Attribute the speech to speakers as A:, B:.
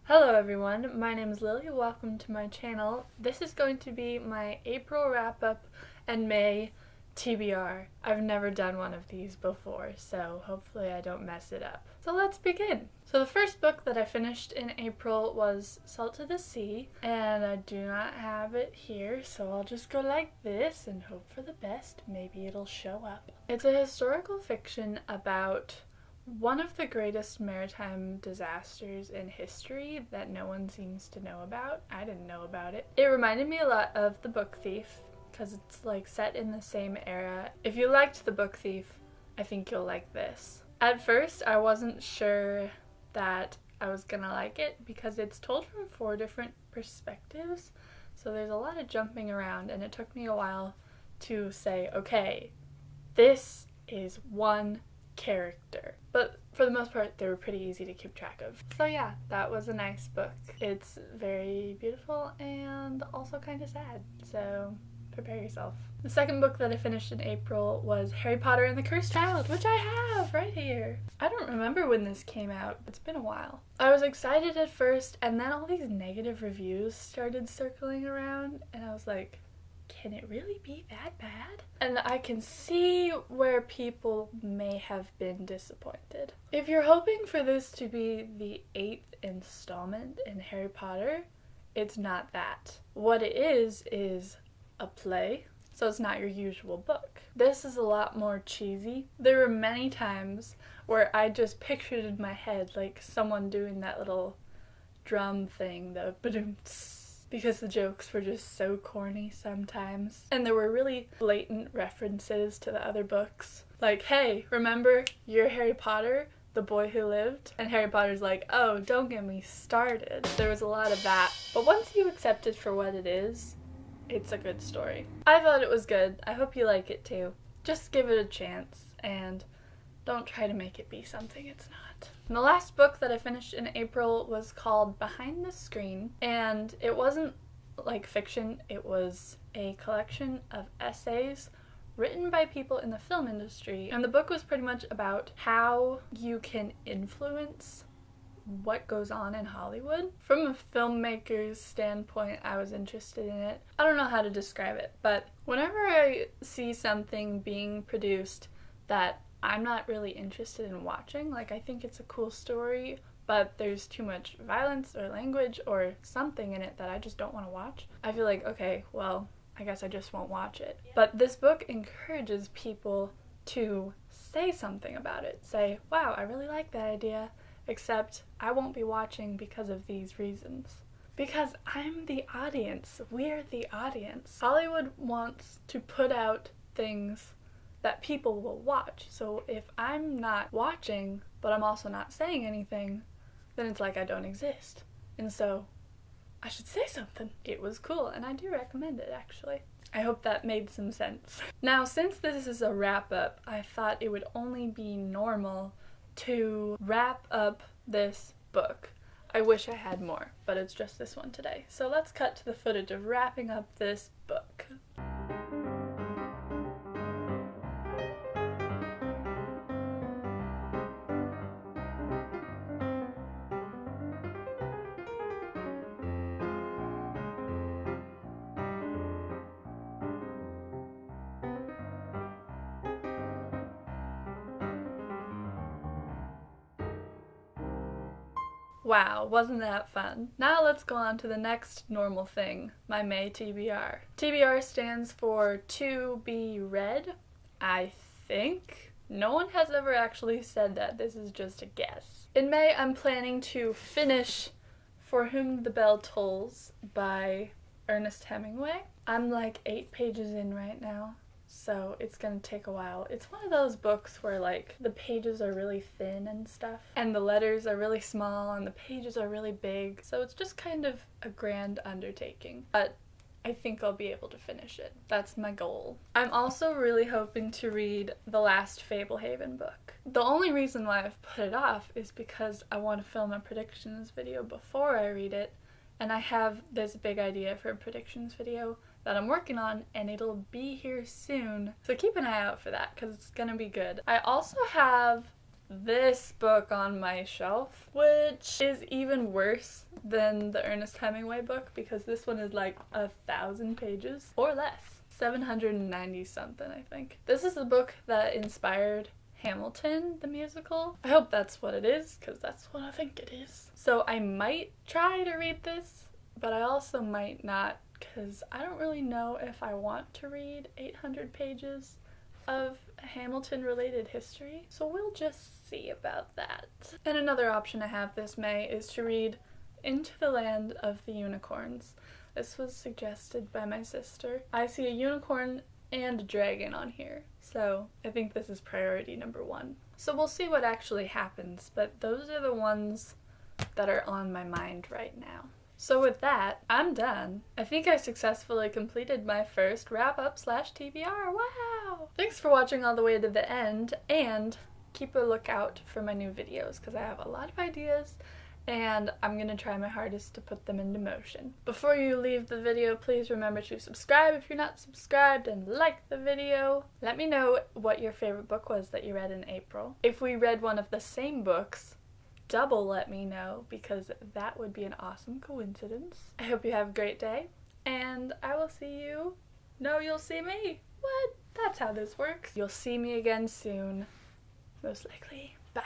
A: Hello everyone, my name is Lily. Welcome to my channel. This is going to be my April wrap-up and May TBR. I've never done one of these before, so hopefully I don't mess it up. So let's begin. So the first book that I finished in April was Salt to the Sea, and I do not have it here, so I'll just go like this and hope for the best. Maybe it'll show up. It's a historical fiction about one of the greatest maritime disasters in history that no one seems to know about. I didn't know about it. It reminded me a lot of The Book Thief because it's like set in the same era. If you liked The Book Thief, I think you'll like this. At first, I wasn't sure that I was gonna like it because it's told from 4 different perspectives, so there's a lot of jumping around, and it took me a while to say, okay, this is one character. But for the most part, they were pretty easy to keep track of. So yeah, that was a nice book. It's very beautiful and also kind of sad, so prepare yourself. The second book that I finished in April was Harry Potter and the Cursed Child, which I have right here. I don't remember when this came out. It's been a while. I was excited at first, and then all these negative reviews started circling around, and I was like, can it really be that bad? And I can see where people may have been disappointed. If you're hoping for this to be the 8th installment in Harry Potter, it's not that. What it is a play, so it's not your usual book. This is a lot more cheesy. There were many times where I just pictured in my head like someone doing that little drum thing, the ba-doom-ts, because the jokes were just so corny sometimes. And there were really blatant references to the other books. Like, hey, remember, you're Harry Potter, the boy who lived? And Harry Potter's like, oh, don't get me started. There was a lot of that. But once you accept it for what it is, it's a good story. I thought it was good. I hope you like it too. Just give it a chance and don't try to make it be something it's not. And the last book that I finished in April was called Behind the Screen, and it wasn't like fiction, it was a collection of essays written by people in the film industry, and the book was pretty much about how you can influence what goes on in Hollywood. From a filmmaker's standpoint, I was interested in it. I don't know how to describe it, but whenever I see something being produced that I'm not really interested in watching, like I think it's a cool story, but there's too much violence or language or something in it that I just don't want to watch, I feel like, okay, well, I guess I just won't watch it. But this book encourages people to say something about it. Say, wow, I really like that idea, except I won't be watching because of these reasons. Because I'm the audience. We're the audience. Hollywood wants to put out things that people will watch. So if I'm not watching, but I'm also not saying anything, then it's like I don't exist. And so I should say something. It was cool, and I do recommend it, actually. I hope that made some sense. Now, since this is a wrap-up, I thought it would only be normal to wrap up this book. I wish I had more, but it's just this one today. So let's cut to the footage of wrapping up this book. Wow, wasn't that fun? Now let's go on to the next normal thing, my May TBR. TBR stands for To Be Read, I think. No one has ever actually said that, this is just a guess. In May, I'm planning to finish For Whom the Bell Tolls by Ernest Hemingway. I'm like 8 pages in right now, so it's gonna take a while. It's one of those books where like the pages are really thin and stuff, and the letters are really small and the pages are really big, so it's just kind of a grand undertaking. But I think I'll be able to finish it. That's my goal. I'm also really hoping to read the last Fable Haven book. The only reason why I've put it off is because I want to film a predictions video before I read it, and I have this big idea for a predictions video that I'm working on, and it'll be here soon. So keep an eye out for that because it's gonna be good. I also have this book on my shelf, which is even worse than the Ernest Hemingway book because this one is like 1,000 pages or less. 790 something, I think. This is the book that inspired Hamilton, the musical. I hope that's what it is, because that's what I think it is. So I might try to read this, but I also might not, because I don't really know if I want to read 800 pages of Hamilton-related history. So we'll just see about that. And another option I have this May is to read Into the Land of the Unicorns. This was suggested by my sister. I see a unicorn and a dragon on here, so I think this is priority number 1. So we'll see what actually happens, but those are the ones that are on my mind right now. So with that, I'm done. I think I successfully completed my first wrap-up/TBR. Wow! Thanks for watching all the way to the end, and keep a lookout for my new videos because I have a lot of ideas and I'm gonna try my hardest to put them into motion. Before you leave the video, please remember to subscribe if you're not subscribed and like the video. Let me know what your favorite book was that you read in April. If we read one of the same books, double let me know because that would be an awesome coincidence. I hope you have a great day and I will see you. No, you'll see me. What? That's how this works. You'll see me again soon, most likely. Bye.